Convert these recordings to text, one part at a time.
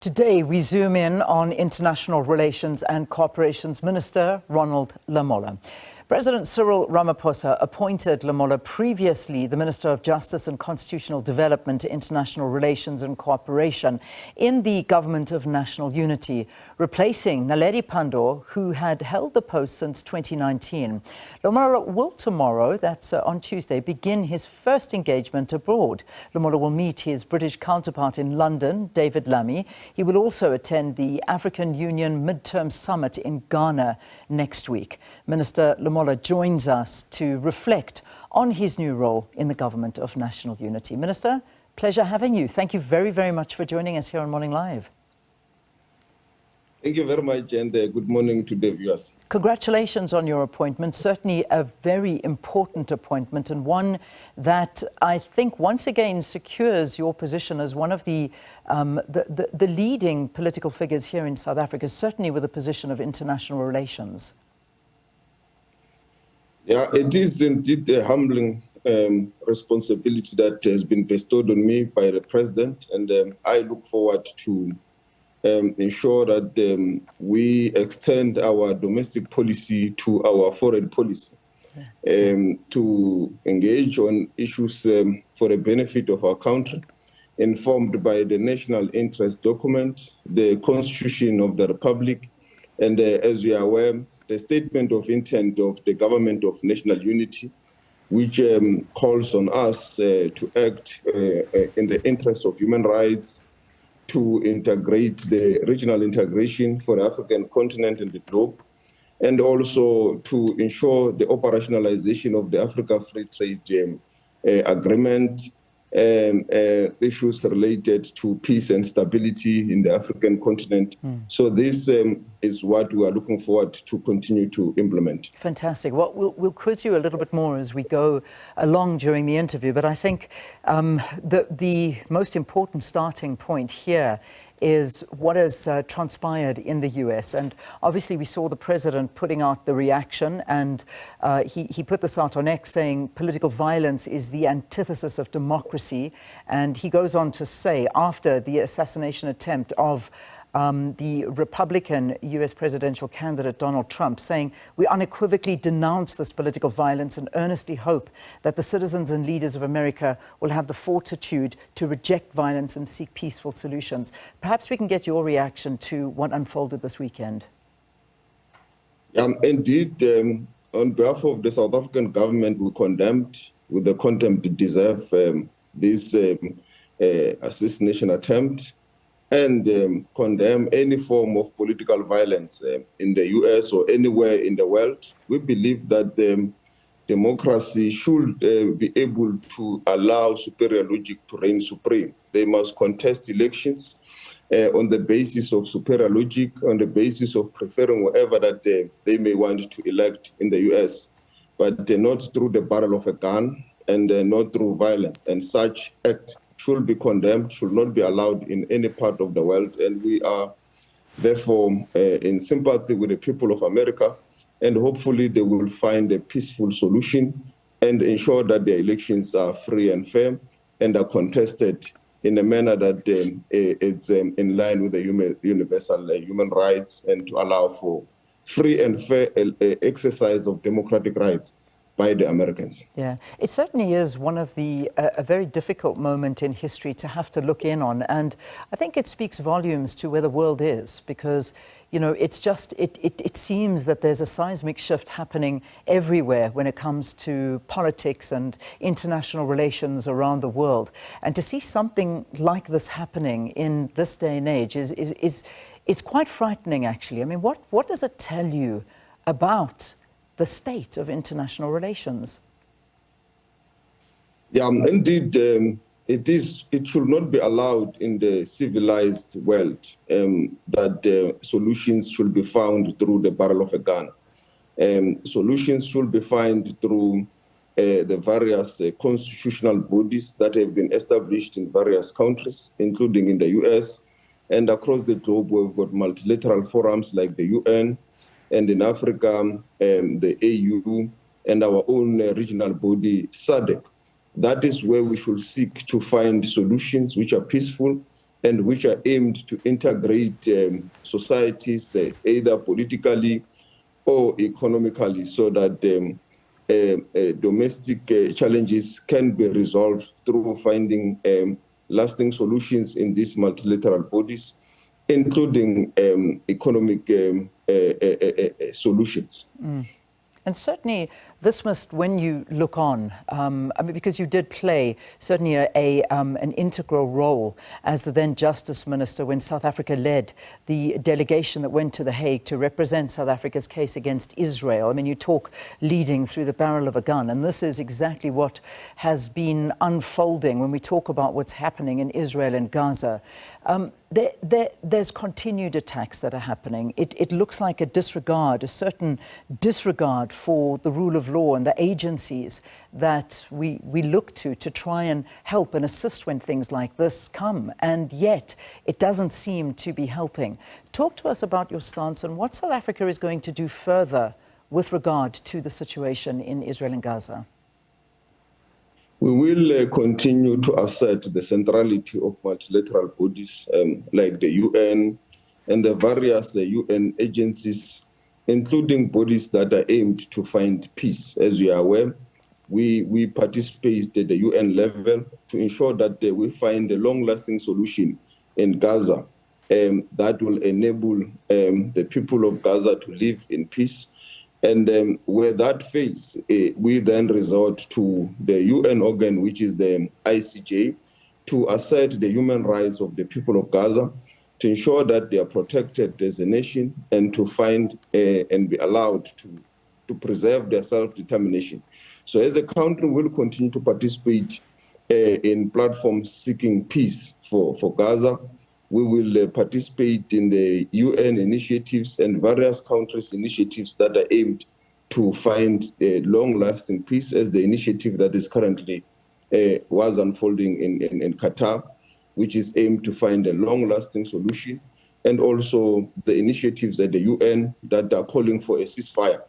Today, we zoom in on International Relations and Cooperations Minister Ronald Lamola. President Cyril Ramaphosa appointed Lamola, previously the Minister of Justice and Constitutional Development, International Relations and Cooperation, in the Government of National Unity, replacing Naledi Pandor, who had held the post since 2019. Lamola will tomorrow, that's on Tuesday, begin his first engagement abroad. Lamola will meet his British counterpart in London, David Lammy. He will also attend the African Union Midterm Summit in Ghana next week. Minister Lamola joins us to reflect on his new role in the Government of National Unity. Minister, pleasure having you. Thank you very, very much for joining us here on Morning Live. Thank you very much, and good morning to the viewers. Congratulations on your appointment. Certainly a very important appointment, and one that I think once again secures your position as one of the leading political figures here in South Africa, certainly with a position of international relations. Yeah, it is indeed a humbling responsibility that has been bestowed on me by the President, and I look forward to ensure that we extend our domestic policy to our foreign policy, to engage on issues for the benefit of our country, informed by the national interest document, the Constitution of the Republic, and as you are aware, the statement of intent of the Government of National Unity, which calls on us to act in the interest of human rights, to integrate the regional integration for the African continent and the globe, and also to ensure the operationalization of the Africa Free Trade Agreement, issues related to peace and stability in the African continent. So this is what we are looking forward to continue to implement. Fantastic. Well, we'll quiz you a little bit more as we go along during the interview, but I think the most important starting point here is what has transpired in the US. And obviously we saw the president putting out the reaction, and he put this out on X saying political violence is the antithesis of democracy. And he goes on to say, after the assassination attempt of the Republican US presidential candidate Donald Trump, saying, "We unequivocally denounce this political violence and earnestly hope that the citizens and leaders of America will have the fortitude to reject violence and seek peaceful solutions." Perhaps we can get your reaction to what unfolded this weekend. Indeed, on behalf of the South African government, we condemned, with the contempt it deserves, this assassination attempt, and condemn any form of political violence in the US or anywhere in the world. We believe that democracy should be able to allow superior logic to reign supreme. They must contest elections on the basis of superior logic, on the basis of preferring whoever that they may want to elect in the US, but not through the barrel of a gun and not through violence. And such act should be condemned, should not be allowed in any part of the world. And we are therefore in sympathy with the people of America, and hopefully they will find a peaceful solution and ensure that the elections are free and fair and are contested in a manner that it's in line with the universal human rights, and to allow for free and fair exercise of democratic rights by the Americans. Yeah, it certainly is one of a very difficult moment in history to have to look in on, and I think it speaks volumes to where the world is, because it's just it seems that there's a seismic shift happening everywhere when it comes to politics and international relations around the world, and to see something like this happening in this day and age is quite frightening, actually. I mean, what does it tell you about the state of international relations? Yeah, indeed, it should not be allowed in the civilized world that solutions should be found through the barrel of a gun. Solutions should be found through the various constitutional bodies that have been established in various countries, including in the US, and across the globe we've got multilateral forums like the UN, and in Africa, the AU, and our own regional body, SADC. That is where we should seek to find solutions which are peaceful and which are aimed to integrate societies, either politically or economically, so that domestic challenges can be resolved through finding lasting solutions in these multilateral bodies, including economic solutions. And certainly, this must, when you look on, because you did play certainly an integral role as the then Justice Minister when South Africa led the delegation that went to The Hague to represent South Africa's case against Israel. I mean, you talk leading through the barrel of a gun, and this is exactly what has been unfolding when we talk about what's happening in Israel and Gaza. There's continued attacks that are happening. It looks like a certain disregard for the rule of law and the agencies that we look to try and help and assist when things like this come. And yet, it doesn't seem to be helping. Talk to us about your stance on what South Africa is going to do further with regard to the situation in Israel and Gaza. We will continue to assert the centrality of multilateral bodies like the UN and the various UN agencies, including bodies that are aimed to find peace. As you are aware, we participate at the UN level to ensure that we find a long-lasting solution in Gaza that will enable the people of Gaza to live in peace. And where that fails, we then resort to the UN organ, which is the ICJ, to assert the human rights of the people of Gaza, to ensure that they are protected as a nation and to find and be allowed to preserve their self-determination. So as a country, we'll continue to participate in platforms seeking peace for Gaza. We will participate in the UN initiatives and various countries' initiatives that are aimed to find a long-lasting peace, as the initiative that is currently was unfolding in Qatar, which is aimed to find a long-lasting solution, and also the initiatives at the UN that are calling for a ceasefire.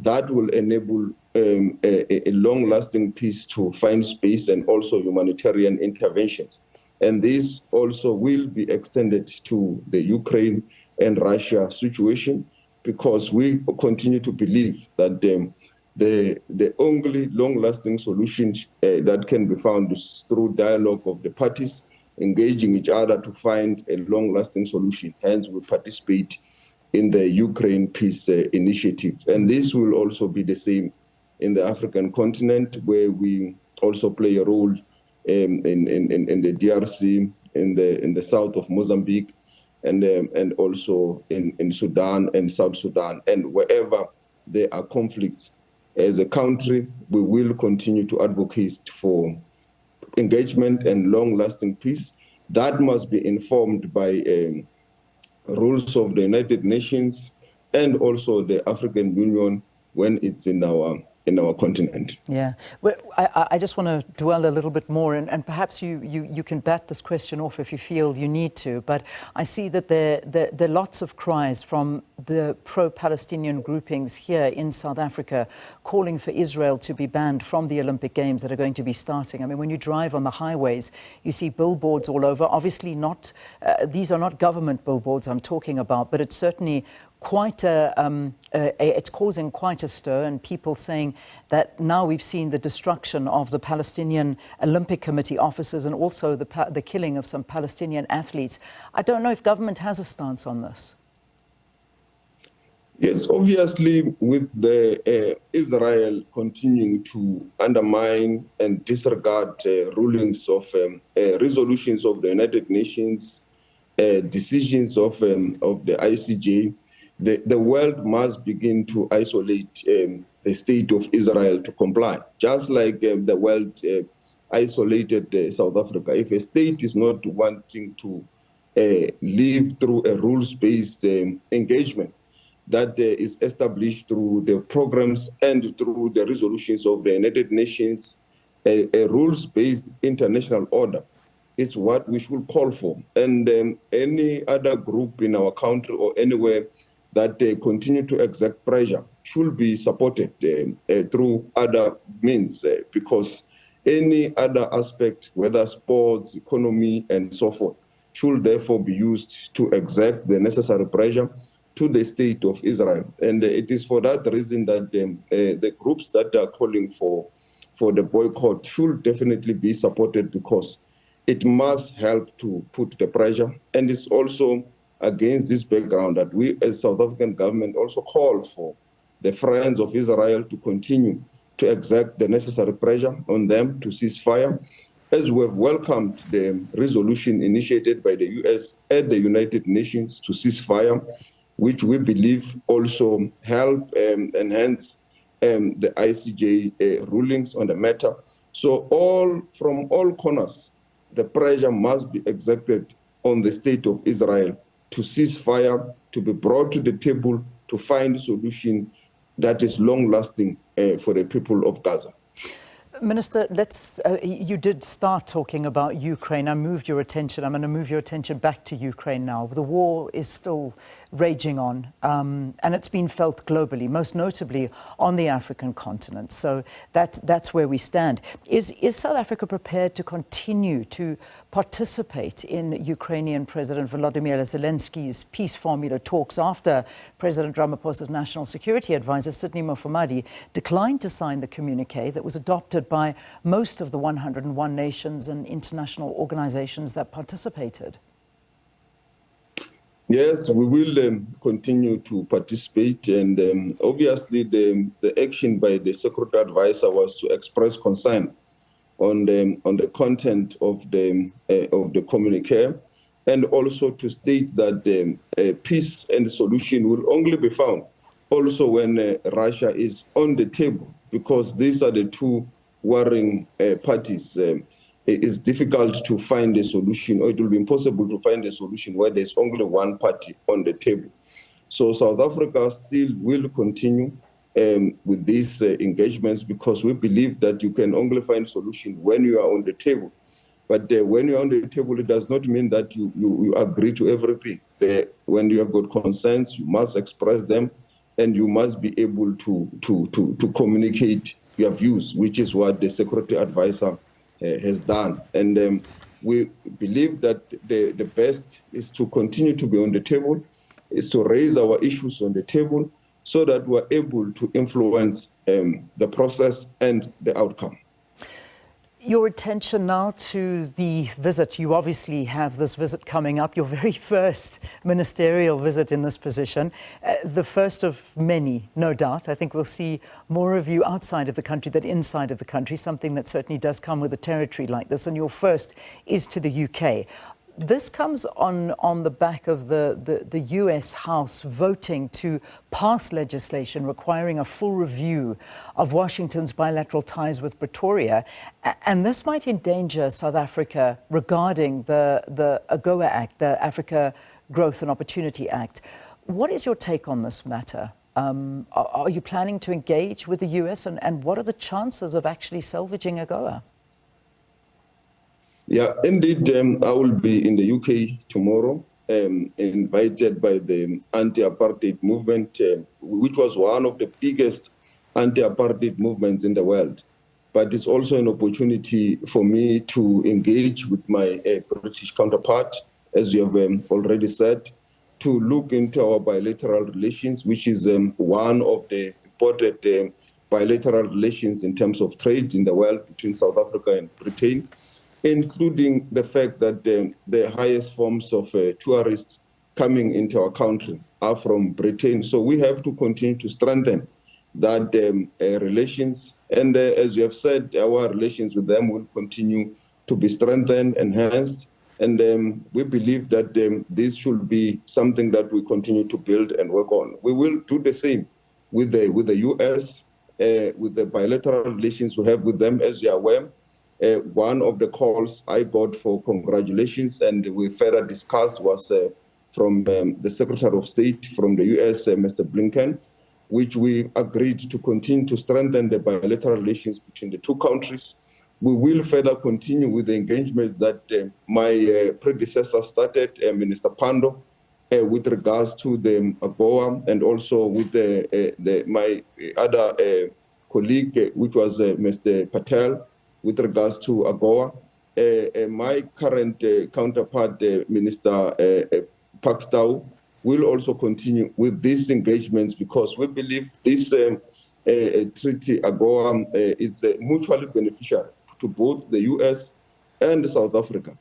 That will enable a long-lasting peace to find space, and also humanitarian interventions. And this also will be extended to the Ukraine and Russia situation, because we continue to believe that the only long-lasting solution that can be found is through dialogue of the parties, engaging each other to find a long-lasting solution. Hence, we participate in the Ukraine Peace Initiative. And this will also be the same in the African continent, where we also play a role in the DRC, in the south of Mozambique, and also in Sudan and South Sudan. And wherever there are conflicts, as a country, we will continue to advocate for engagement and long-lasting peace. That must be informed by rules of the United Nations and also the African Union when it's in our continent. Yeah, well, I just want to dwell a little bit more, and perhaps you can bat this question off if you feel you need to, but I see that there are lots of cries from the pro-Palestinian groupings here in South Africa calling for Israel to be banned from the Olympic Games that are going to be starting. I mean, when you drive on the highways, you see billboards all over. Obviously not, these are not government billboards I'm talking about, but it's certainly quite it's causing quite a stir, and people saying that now we've seen the destruction of the Palestinian Olympic Committee officers and also the killing of some Palestinian athletes. I don't know if government has a stance on this. Yes, obviously, with the Israel continuing to undermine and disregard rulings of resolutions of the United Nations, decisions of the ICJ, the world must begin to isolate the state of Israel to comply, just like the world isolated South Africa. If a state is not wanting to live through a rules-based engagement that is established through the programs and through the resolutions of the United Nations, a rules-based international order is what we should call for. And any other group in our country or anywhere that continue to exert pressure should be supported through other means, because any other aspect, whether sports, economy, and so forth, should therefore be used to exert the necessary pressure to the state of Israel. And it is for that reason that the groups that are calling for the boycott should definitely be supported, because it must help to put the pressure. And it's also against this background that we as South African government also call for the friends of Israel to continue to exert the necessary pressure on them to cease fire, as we have welcomed the resolution initiated by the US at the United Nations to cease fire, which we believe also help enhance the ICJ rulings on the matter. So from all corners, the pressure must be exerted on the state of Israel to cease fire, to be brought to the table, to find a solution that is long-lasting for the people of Gaza. Minister, you did start talking about Ukraine. I'm going to move your attention back to Ukraine now. The war is still raging on, and it's been felt globally, most notably on the African continent. So that's where we stand. Is South Africa prepared to continue to participate in Ukrainian President Volodymyr Zelensky's peace formula talks after President Ramaphosa's National Security Advisor, Sidney Mufamadi, declined to sign the communique that was adopted by most of the 101 nations and international organizations that participated? Yes, we will continue to participate, and obviously the action by the Security Advisor was to express concern on the content of the communique, and also to state that peace and solution will only be found also when Russia is on the table, because these are the two warring parties. It is difficult to find a solution, or it will be impossible to find a solution where there's only one party on the table. So South Africa still will continue with these engagements, because we believe that you can only find a solution when you are on the table. But when you're on the table, it does not mean that you agree to everything. When you have got concerns, you must express them, and you must be able to communicate your views, which is what the Security Advisor has done. And we believe that the best is to continue to be on the table, is to raise our issues on the table, so that we're able to influence the process and the outcome. Your attention now to the visit. You obviously have this visit coming up, your very first ministerial visit in this position, the first of many, no doubt. I think we'll see more of you outside of the country than inside of the country, something that certainly does come with a territory like this, and your first is to the UK. This comes on the back of the US House voting to pass legislation requiring a full review of Washington's bilateral ties with Pretoria. And this might endanger South Africa regarding the AGOA Act, the Africa Growth and Opportunity Act. What is your take on this matter? Are you planning to engage with the US, and what are the chances of actually salvaging AGOA? Yeah, indeed, I will be in the UK tomorrow, invited by the anti-apartheid movement, which was one of the biggest anti-apartheid movements in the world. But it's also an opportunity for me to engage with my British counterpart, as you have already said, to look into our bilateral relations, which is one of the important bilateral relations in terms of trade in the world between South Africa and Britain, including the fact that the highest forms of tourists coming into our country are from Britain. So we have to continue to strengthen that relations. And as you have said, our relations with them will continue to be strengthened, enhanced. And we believe that this should be something that we continue to build and work on. We will do the same with the US, with the bilateral relations we have with them, as you are aware. One of the calls I got for congratulations and we further discussed was from the Secretary of State from the US, Mr. Blinken, which we agreed to continue to strengthen the bilateral relations between the two countries. We will further continue with the engagements that my predecessor started, Minister Pandor, with regards to the AGOA, and also with my other colleague, which was Mr. Patel, with regards to AGOA. my current counterpart, Minister Pakstow, will also continue with these engagements because we believe this treaty, AGOA, is mutually beneficial to both the U.S. and South Africa.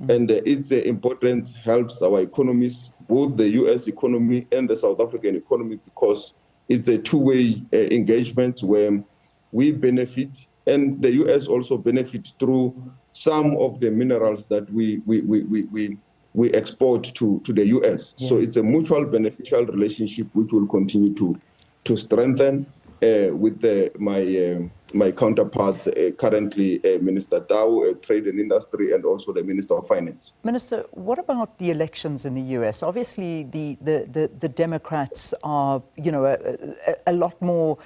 And its importance helps our economies, both the U.S. economy and the South African economy, because it's a two-way engagement where we benefit and the U.S. also benefits through some of the minerals that we export to the U.S. Yeah. So it's a mutual beneficial relationship which will continue to strengthen with my counterparts, currently Minister Dow, Trade and Industry, and also the Minister of Finance. Minister, what about the elections in the U.S.? Obviously, the Democrats are, a lot more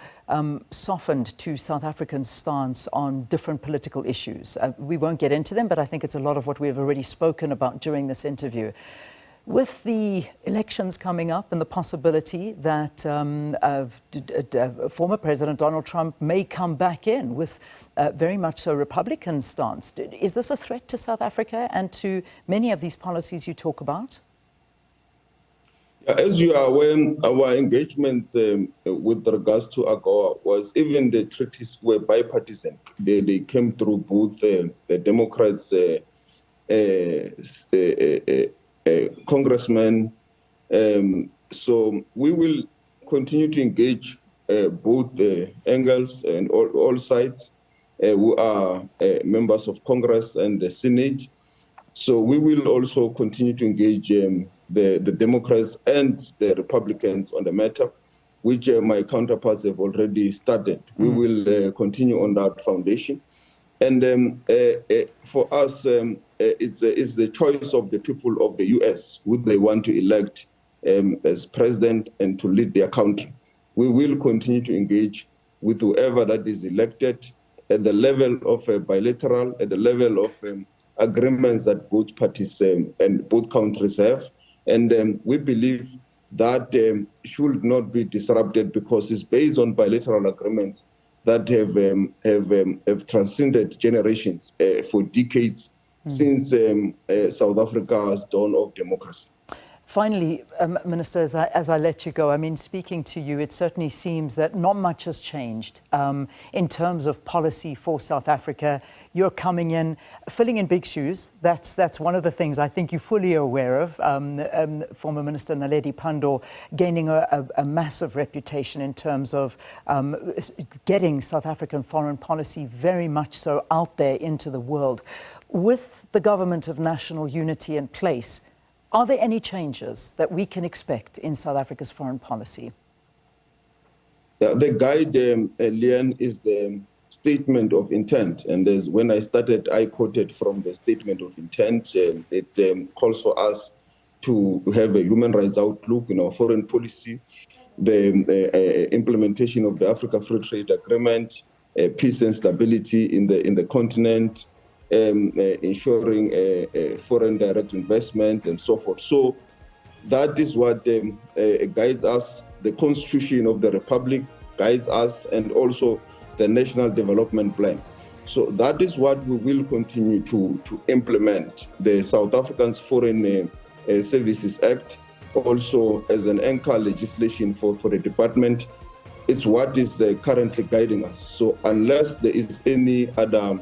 softened to South Africa's stance on different political issues. We won't get into them, but I think it's a lot of what we've already spoken about during this interview. With the elections coming up and the possibility that former President Donald Trump may come back in with very much a Republican stance, is this a threat to South Africa and to many of these policies you talk about? As you are aware, our engagement with regards to AGOA was even the treaties were bipartisan. They came through both the Democrats, congressmen. So we will continue to engage both the angles and all sides who are members of Congress and the Senate. So we will also continue to engage the Democrats and the Republicans on the matter, which my counterparts have already started. We will continue on that foundation. And for us, it's the choice of the people of the U.S. who they want to elect as president and to lead their country. We will continue to engage with whoever that is elected at the level of bilateral, at the level of agreements that both parties and both countries have. And we believe that should not be disrupted because it's based on bilateral agreements that have transcended generations for decades since South Africa's dawn of democracy. Finally, Minister, as I let you go, I mean, speaking to you, it certainly seems that not much has changed in terms of policy for South Africa. You're coming in, filling in big shoes. That's one of the things I think you're fully aware of. Former Minister Naledi Pandor gaining a massive reputation in terms of getting South African foreign policy very much so out there into the world. With the government of national unity in place, are there any changes that we can expect in South Africa's foreign policy? The guide, Leanne, is the statement of intent. And as when I started, I quoted from the statement of intent. It calls for us to have a human rights outlook in our foreign policy, the implementation of the Africa Free Trade Agreement, peace and stability in the continent, ensuring foreign direct investment and so forth. So that is what guides us. The Constitution of the Republic guides us, and also the National Development Plan. So that is what we will continue to implement. The South Africans Foreign Services Act, also as an anchor legislation for the department, it's what is currently guiding us. So unless there is any other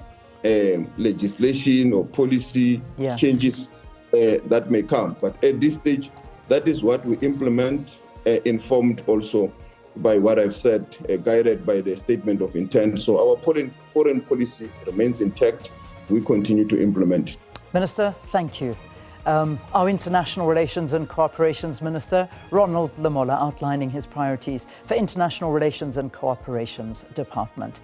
legislation or policy changes that may come. But at this stage, that is what we implement, informed also by what I've said, guided by the statement of intent. So our foreign policy remains intact. We continue to implement. Minister, thank you. Our International Relations and Cooperations Minister, Ronald Lamola, outlining his priorities for International Relations and Cooperations Department.